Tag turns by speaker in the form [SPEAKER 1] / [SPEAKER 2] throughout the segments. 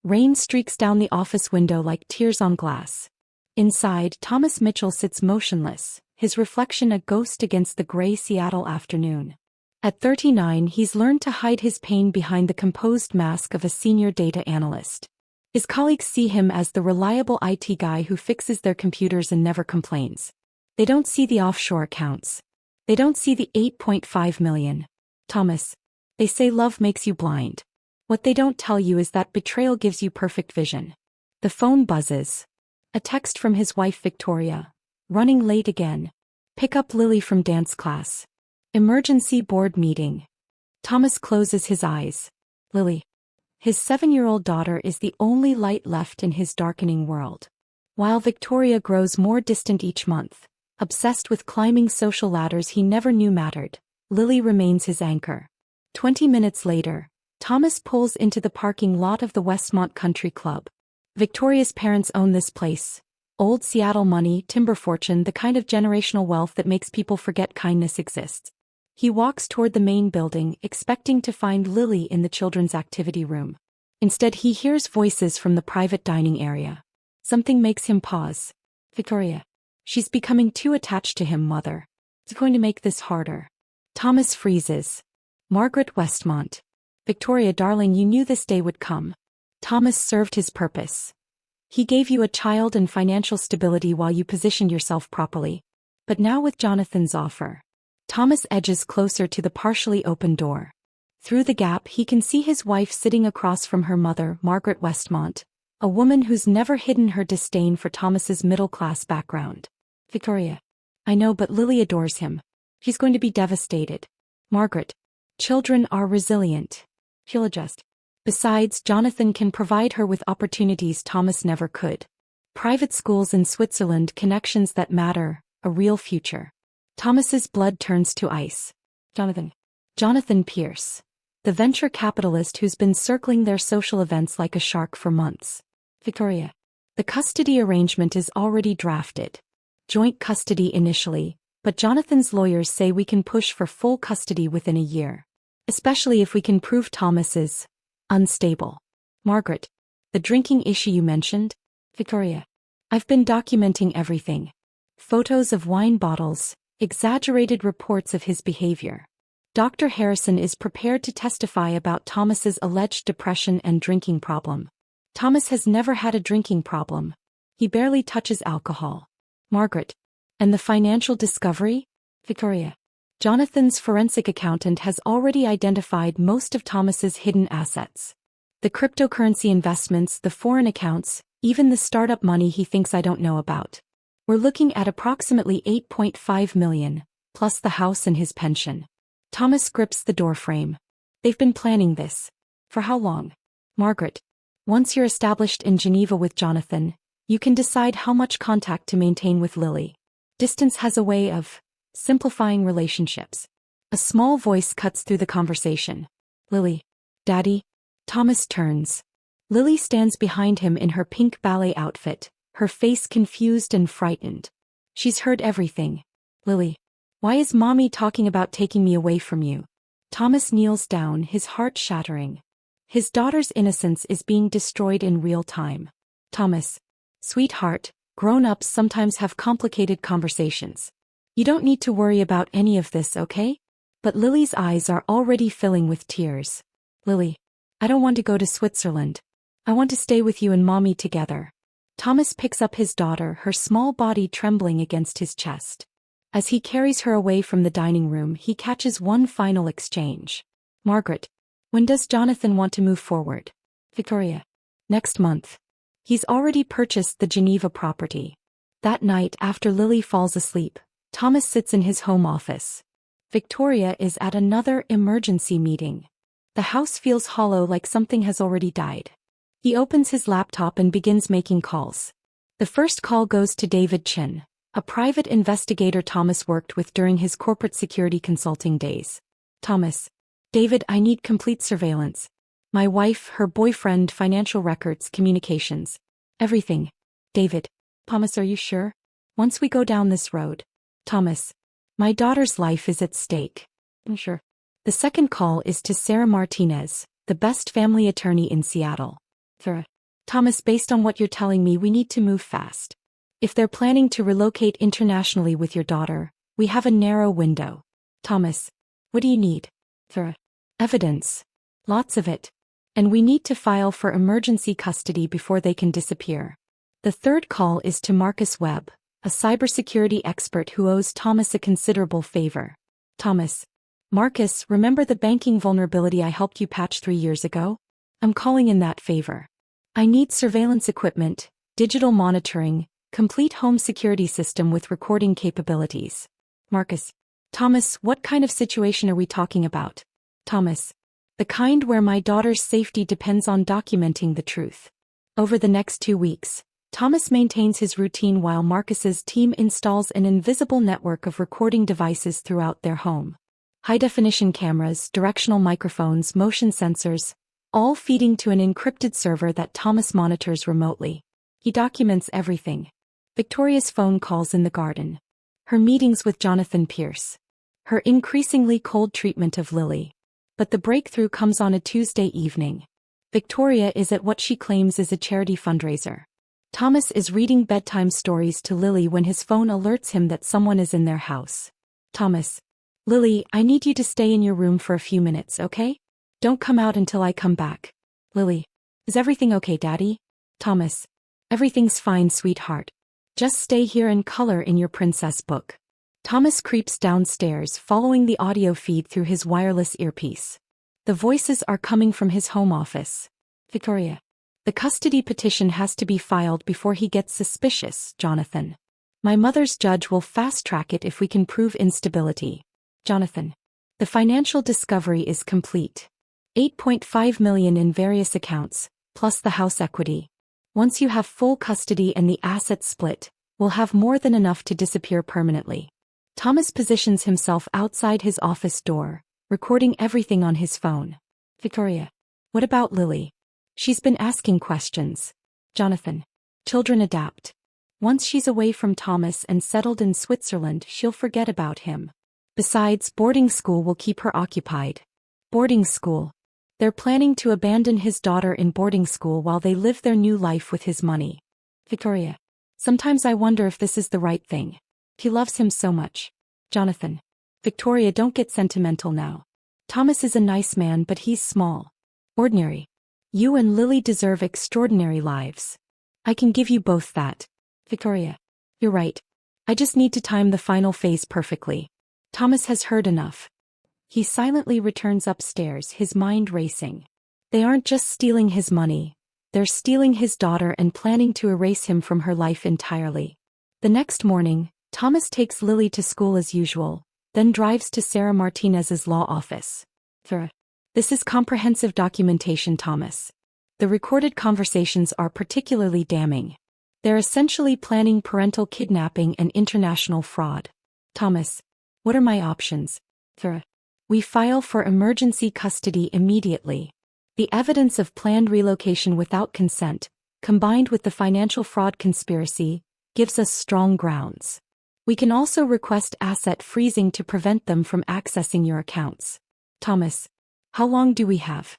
[SPEAKER 1] Rain streaks down the office window like tears on glass. Inside, Thomas Mitchell sits motionless, his reflection a ghost against the gray Seattle afternoon. At 39, he's learned to hide his pain behind the composed mask of a senior data analyst. His colleagues see him as the reliable IT guy who fixes their computers and never complains. They don't see the offshore accounts. They don't see the 8.5 million. Thomas. They say love makes you blind. What they don't tell you is that betrayal gives you perfect vision. The phone buzzes. A text from his wife Victoria. Running late again. Pick up Lily from dance class. Emergency board meeting. Thomas closes his eyes. Lily. His 7-year-old daughter is the only light left in his darkening world. While Victoria grows more distant each month, obsessed with climbing social ladders he never knew mattered, Lily remains his anchor. 20 minutes later, Thomas pulls into the parking lot of the Westmont Country Club. Victoria's parents own this place. Old Seattle money, timber fortune, the kind of generational wealth that makes people forget kindness exists. He walks toward the main building, expecting to find Lily in the children's activity room. Instead, he hears voices from the private dining area. Something makes him pause. Victoria. She's becoming too attached to him, mother. It's going to make this harder. Thomas freezes. Margaret Westmont. Victoria, darling, you knew this day would come. Thomas served his purpose. He gave you a child and financial stability while you positioned yourself properly. But now with Jonathan's offer. Thomas edges closer to the partially open door. Through the gap he can see his wife sitting across from her mother, Margaret Westmont, a woman who's never hidden her disdain for Thomas's middle-class background. Victoria. I know, but Lily adores him. She's going to be devastated. Margaret. Children are resilient. She'll adjust. Besides, Jonathan can provide her with opportunities Thomas never could. Private schools in Switzerland, connections that matter, a real future. Thomas's blood turns to ice. Jonathan. Jonathan Pierce. The venture capitalist who's been circling their social events like a shark for months. Victoria. The custody arrangement is already drafted. Joint custody initially, but Jonathan's lawyers say we can push for full custody within a year. Especially if we can prove Thomas is unstable. Margaret. The drinking issue you mentioned? Victoria. I've been documenting everything. Photos of wine bottles, exaggerated reports of his behavior. Dr. Harrison is prepared to testify about Thomas's alleged depression and drinking problem. Thomas has never had a drinking problem. He barely touches alcohol. Margaret. And the financial discovery? Victoria. Jonathan's forensic accountant has already identified most of Thomas's hidden assets. The cryptocurrency investments, the foreign accounts, even the startup money he thinks I don't know about. We're looking at approximately 8.5 million, plus the house and his pension. Thomas grips the doorframe. They've been planning this. For how long? Margaret. Once you're established in Geneva with Jonathan, you can decide how much contact to maintain with Lily. Distance has a way of simplifying relationships. A small voice cuts through the conversation. Lily. Daddy. Thomas turns. Lily stands behind him in her pink ballet outfit, her face confused and frightened. She's heard everything. Lily. Why is Mommy talking about taking me away from you? Thomas kneels down, his heart shattering. His daughter's innocence is being destroyed in real time. Thomas. Sweetheart, grown-ups sometimes have complicated conversations. You don't need to worry about any of this, okay? But Lily's eyes are already filling with tears. Lily. I don't want to go to Switzerland. I want to stay with you and Mommy together. Thomas picks up his daughter, her small body trembling against his chest. As he carries her away from the dining room, he catches one final exchange. Margaret. When does Jonathan want to move forward? Victoria. Next month. He's already purchased the Geneva property. That night, after Lily falls asleep, Thomas sits in his home office. Victoria is at another emergency meeting. The house feels hollow, like something has already died. He opens his laptop and begins making calls. The first call goes to David Chin, a private investigator Thomas worked with during his corporate security consulting days. Thomas. David, I need complete surveillance. My wife, her boyfriend, financial records, communications. Everything. David. Thomas, are you sure? Once we go down this road. Thomas. My daughter's life is at stake. I'm sure. The second call is to Sarah Martinez, the best family attorney in Seattle. Sarah. Thomas, based on what you're telling me, we need to move fast. If they're planning to relocate internationally with your daughter, we have a narrow window. Thomas, what do you need? Evidence. Lots of it. And we need to file for emergency custody before they can disappear. The third call is to Marcus Webb, a cybersecurity expert who owes Thomas a considerable favor. Thomas. Marcus, remember the banking vulnerability I helped you patch 3 years ago? I'm calling in that favor. I need surveillance equipment, digital monitoring, complete home security system with recording capabilities. Marcus. Thomas, what kind of situation are we talking about? Thomas. The kind where my daughter's safety depends on documenting the truth. Over the next 2 weeks, Thomas maintains his routine while Marcus's team installs an invisible network of recording devices throughout their home. High-definition cameras, directional microphones, motion sensors, all feeding to an encrypted server that Thomas monitors remotely. He documents everything. Victoria's phone calls in the garden. Her meetings with Jonathan Pierce. Her increasingly cold treatment of Lily. But the breakthrough comes on a Tuesday evening. Victoria is at what she claims is a charity fundraiser. Thomas is reading bedtime stories to Lily when his phone alerts him that someone is in their house. Thomas. Lily, I need you to stay in your room for a few minutes, okay? Don't come out until I come back. Lily. Is everything okay, Daddy? Thomas. Everything's fine, sweetheart. Just stay here and color in your princess book. Thomas creeps downstairs, following the audio feed through his wireless earpiece. The voices are coming from his home office. Victoria. The custody petition has to be filed before he gets suspicious, Jonathan. My mother's judge will fast-track it if we can prove instability. Jonathan. The financial discovery is complete. 8.5 million in various accounts, plus the house equity. Once you have full custody and the assets split, we'll have more than enough to disappear permanently. Thomas positions himself outside his office door, recording everything on his phone. Victoria. What about Lily? She's been asking questions. Jonathan. Children adapt. Once she's away from Thomas and settled in Switzerland, she'll forget about him. Besides, boarding school will keep her occupied. Boarding school. They're planning to abandon his daughter in boarding school while they live their new life with his money. Victoria. Sometimes I wonder if this is the right thing. He loves him so much. Jonathan. Victoria, don't get sentimental now. Thomas is a nice man, but he's small. Ordinary. You and Lily deserve extraordinary lives. I can give you both that. Victoria. You're right. I just need to time the final phase perfectly. Thomas has heard enough. He silently returns upstairs, his mind racing. They aren't just stealing his money. They're stealing his daughter and planning to erase him from her life entirely. The next morning, Thomas takes Lily to school as usual, then drives to Sarah Martinez's law office. This is comprehensive documentation, Thomas. The recorded conversations are particularly damning. They're essentially planning parental kidnapping and international fraud. Thomas. What are my options? We file for emergency custody immediately. The evidence of planned relocation without consent, combined with the financial fraud conspiracy, gives us strong grounds. We can also request asset freezing to prevent them from accessing your accounts. Thomas. How long do we have?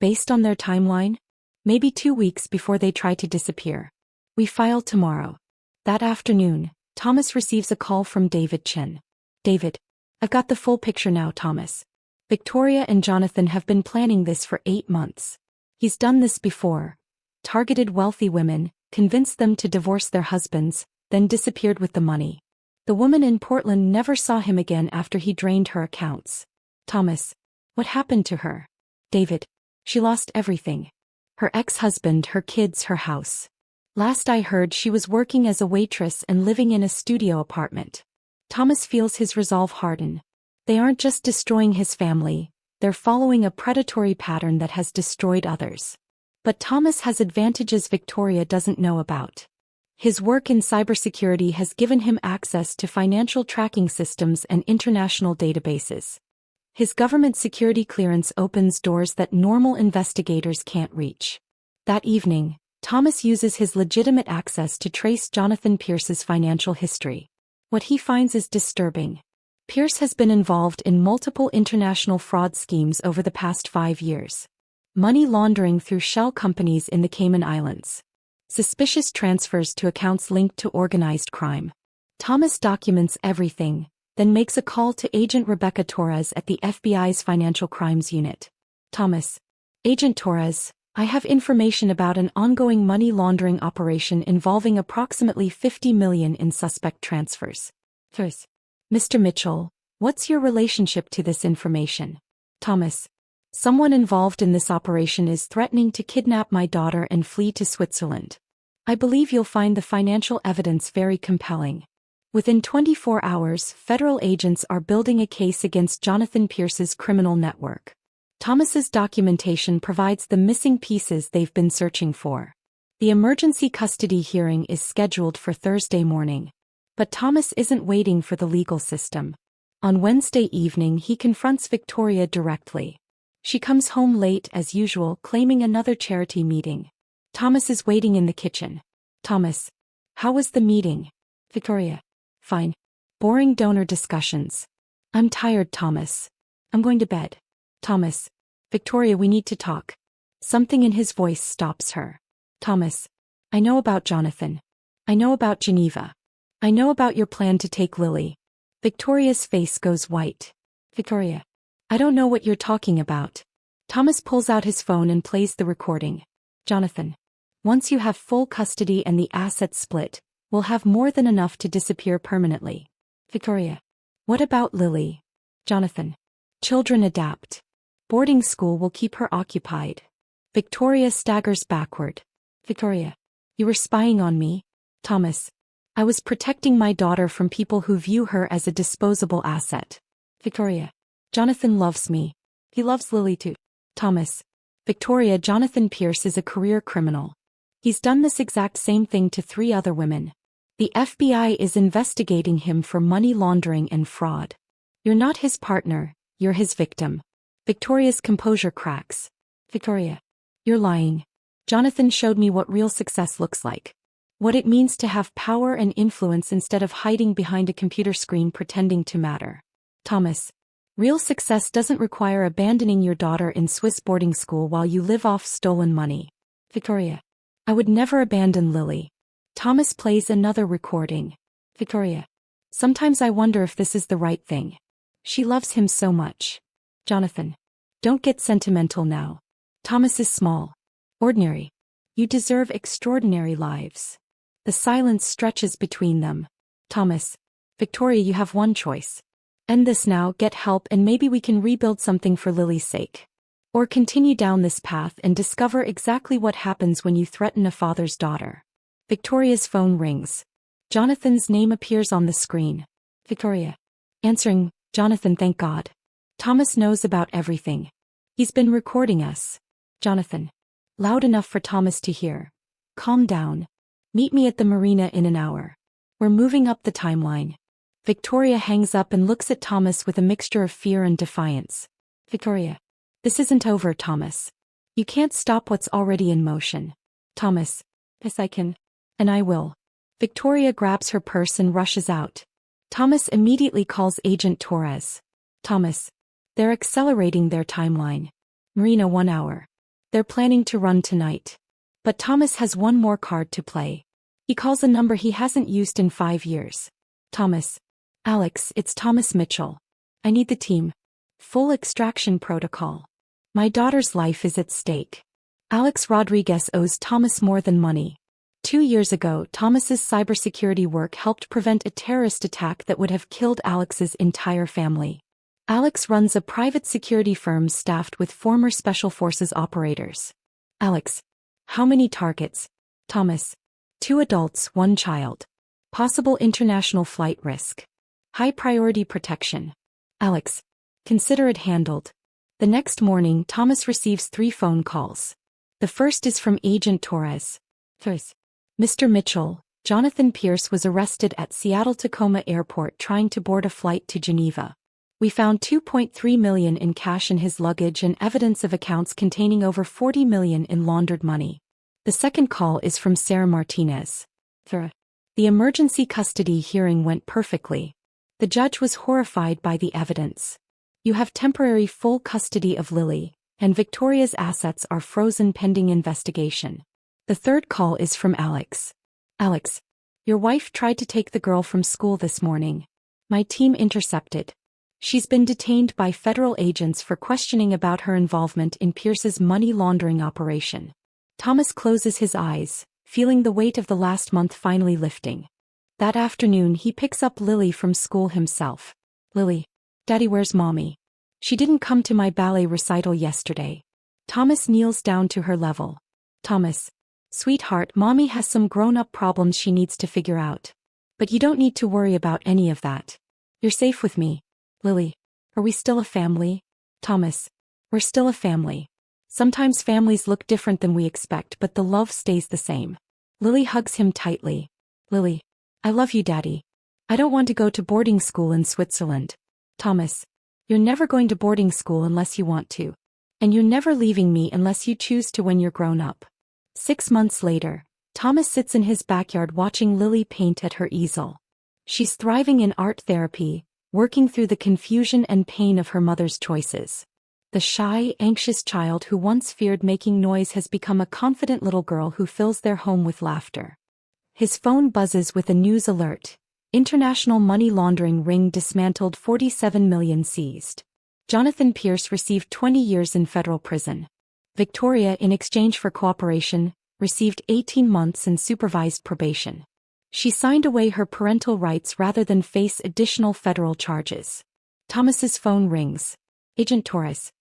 [SPEAKER 1] Based on their timeline? Maybe 2 weeks before they try to disappear. We file tomorrow. That afternoon, Thomas receives a call from David Chin. David. I've got the full picture now, Thomas. Victoria and Jonathan have been planning this for 8 months. He's done this before. Targeted wealthy women, convinced them to divorce their husbands, then disappeared with the money. The woman in Portland never saw him again after he drained her accounts. Thomas. What happened to her? David. She lost everything. Her ex-husband, her kids, her house. Last I heard, she was working as a waitress and living in a studio apartment. Thomas feels his resolve harden. They aren't just destroying his family, they're following a predatory pattern that has destroyed others. But Thomas has advantages Victoria doesn't know about. His work in cybersecurity has given him access to financial tracking systems and international databases. His government security clearance opens doors that normal investigators can't reach. That evening, Thomas uses his legitimate access to trace Jonathan Pierce's financial history. What he finds is disturbing. Pierce has been involved in multiple international fraud schemes over the past 5 years. Money laundering through shell companies in the Cayman Islands. Suspicious transfers to accounts linked to organized crime. Thomas documents everything, then makes a call to Agent Rebecca Torres at the FBI's Financial Crimes Unit. Thomas. Agent Torres, I have information about an ongoing money laundering operation involving approximately $50 million in suspect transfers. First. Mr. Mitchell, what's your relationship to this information? Thomas. Someone involved in this operation is threatening to kidnap my daughter and flee to Switzerland. I believe you'll find the financial evidence very compelling. Within 24 hours, federal agents are building a case against Jonathan Pierce's criminal network. Thomas's documentation provides the missing pieces they've been searching for. The emergency custody hearing is scheduled for Thursday morning. But Thomas isn't waiting for the legal system. On Wednesday evening, he confronts Victoria directly. She comes home late as usual, claiming another charity meeting. Thomas is waiting in the kitchen. Thomas. How was the meeting? Victoria. Fine. Boring donor discussions. I'm tired, Thomas. I'm going to bed. Thomas. Victoria, we need to talk. Something in his voice stops her. Thomas. I know about Jonathan. I know about Geneva. I know about your plan to take Lily. Victoria's face goes white. Victoria. I don't know what you're talking about. Thomas pulls out his phone and plays the recording. Jonathan. Once you have full custody and the assets split, we'll have more than enough to disappear permanently. Victoria. What about Lily? Jonathan. Children adapt. Boarding school will keep her occupied. Victoria staggers backward. Victoria. You were spying on me? Thomas. I was protecting my daughter from people who view her as a disposable asset. Victoria. Jonathan loves me. He loves Lily too. Thomas. Victoria, Jonathan Pierce is a career criminal. He's done this exact same thing to 3 other women. The FBI is investigating him for money laundering and fraud. You're not his partner, you're his victim. Victoria's composure cracks. Victoria. You're lying. Jonathan showed me what real success looks like. What it means to have power and influence instead of hiding behind a computer screen pretending to matter. Thomas. Real success doesn't require abandoning your daughter in Swiss boarding school while you live off stolen money. Victoria. I would never abandon Lily. Thomas plays another recording. Victoria. Sometimes I wonder if this is the right thing. She loves him so much. Jonathan. Don't get sentimental now. Thomas is small. Ordinary. You deserve extraordinary lives. The silence stretches between them. Thomas. Victoria, you have one choice. End this now, get help, and maybe we can rebuild something for Lily's sake. Or continue down this path and discover exactly what happens when you threaten a father's daughter. Victoria's phone rings. Jonathan's name appears on the screen. Victoria. Answering. Jonathan, thank God. Thomas knows about everything. He's been recording us. Jonathan. Loud enough for Thomas to hear. Calm down. Meet me at the marina in an hour. We're moving up the timeline. Victoria hangs up and looks at Thomas with a mixture of fear and defiance. Victoria. This isn't over, Thomas. You can't stop what's already in motion. Thomas. Yes, I can. And I will. Victoria grabs her purse and rushes out. Thomas immediately calls Agent Torres. Thomas. They're accelerating their timeline. Marina, 1 hour. They're planning to run tonight. But Thomas has one more card to play. He calls a number he hasn't used in 5 years. Thomas. Alex, it's Thomas Mitchell. I need the team. Full extraction protocol. My daughter's life is at stake. Alex Rodriguez owes Thomas more than money. 2 years ago, Thomas's cybersecurity work helped prevent a terrorist attack that would have killed Alex's entire family. Alex runs a private security firm staffed with former Special Forces operators. Alex. How many targets? Thomas. 2 adults, 1 child. Possible international flight risk. High priority protection. Alex. Consider it handled. The next morning, Thomas receives 3 phone calls. The first is from Agent Torres. First. Mr. Mitchell, Jonathan Pierce was arrested at Seattle-Tacoma Airport trying to board a flight to Geneva. We found $2.3 million in cash in his luggage and evidence of accounts containing over $40 million in laundered money. The second call is from Sarah Martinez. The emergency custody hearing went perfectly. The judge was horrified by the evidence. You have temporary full custody of Lily, and Victoria's assets are frozen pending investigation. The third call is from Alex. Alex, your wife tried to take the girl from school this morning. My team intercepted. She's been detained by federal agents for questioning about her involvement in Pierce's money laundering operation. Thomas closes his eyes, feeling the weight of the last month finally lifting. That afternoon he picks up Lily from school himself. Lily, Daddy, where's Mommy? She didn't come to my ballet recital yesterday. Thomas kneels down to her level. Thomas, sweetheart, Mommy has some grown-up problems she needs to figure out. But you don't need to worry about any of that. You're safe with me. Lily, are we still a family? Thomas, we're still a family. Sometimes families look different than we expect, but the love stays the same. Lily hugs him tightly. Lily, I love you, Daddy. I don't want to go to boarding school in Switzerland. Thomas, you're never going to boarding school unless you want to. And you're never leaving me unless you choose to when you're grown up. 6 months later, Thomas sits in his backyard watching Lily paint at her easel. She's thriving in art therapy, working through the confusion and pain of her mother's choices. The shy, anxious child who once feared making noise has become a confident little girl who fills their home with laughter. His phone buzzes with a news alert. International money laundering ring dismantled, 47 million seized. Jonathan Pierce received 20 years in federal prison. Victoria, in exchange for cooperation, received 18 months in supervised probation. She signed away her parental rights rather than face additional federal charges. Thomas's phone rings. Agent Torres.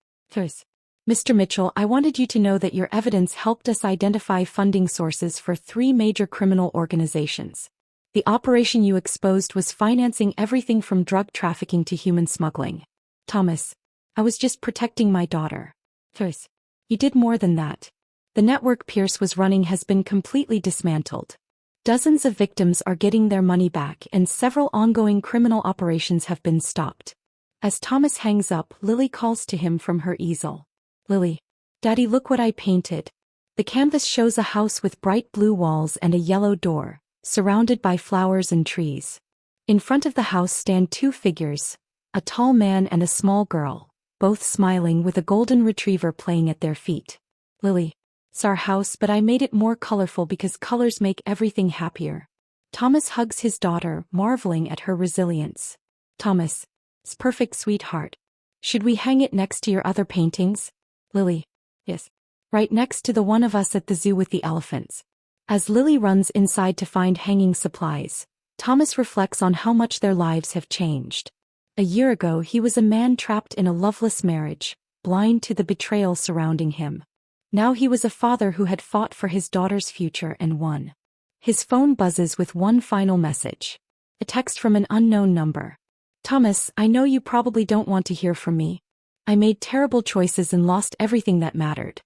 [SPEAKER 1] Mr. Mitchell, I wanted you to know that your evidence helped us identify funding sources for 3 major criminal organizations. The operation you exposed was financing everything from drug trafficking to human smuggling. Thomas, I was just protecting my daughter. You did more than that. The network Pierce was running has been completely dismantled. Dozens of victims are getting their money back and several ongoing criminal operations have been stopped. As Thomas hangs up, Lily calls to him from her easel. Lily, Daddy, look what I painted. The canvas shows a house with bright blue walls and a yellow door, surrounded by flowers and trees. In front of the house stand 2 figures, a tall man and a small girl, both smiling with a golden retriever playing at their feet. Lily, it's our house, but I made it more colorful because colors make everything happier. Thomas hugs his daughter, marveling at her resilience. Thomas, it's perfect, sweetheart. Should we hang it next to your other paintings? Lily, yes. Right next to the one of us at the zoo with the elephants. As Lily runs inside to find hanging supplies, Thomas reflects on how much their lives have changed. A year ago he was a man trapped in a loveless marriage, blind to the betrayal surrounding him. Now he was a father who had fought for his daughter's future and won. His phone buzzes with one final message. A text from an unknown number. Thomas, I know you probably don't want to hear from me. I made terrible choices and lost everything that mattered.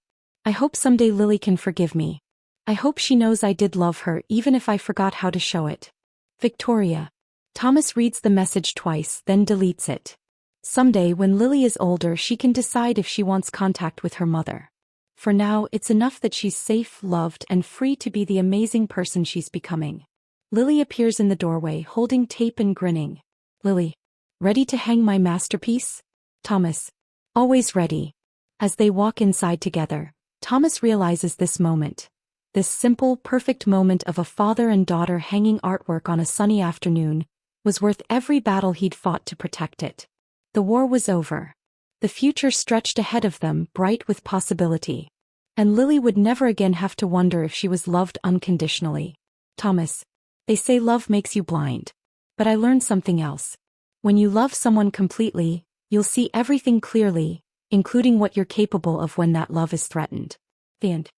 [SPEAKER 1] I hope someday Lily can forgive me. I hope she knows I did love her even if I forgot how to show it. Victoria. Thomas reads the message twice, then deletes it. Someday when Lily is older she can decide if she wants contact with her mother. For now, it's enough that she's safe, loved, and free to be the amazing person she's becoming. Lily appears in the doorway holding tape and grinning. Lily, ready to hang my masterpiece? Thomas, always ready. As they walk inside together, Thomas realizes this moment. This simple, perfect moment of a father and daughter hanging artwork on a sunny afternoon was worth every battle he'd fought to protect it. The war was over. The future stretched ahead of them, bright with possibility. And Lily would never again have to wonder if she was loved unconditionally. Thomas, they say love makes you blind. But I learned something else. When you love someone completely, you'll see everything clearly, including what you're capable of when that love is threatened. The end.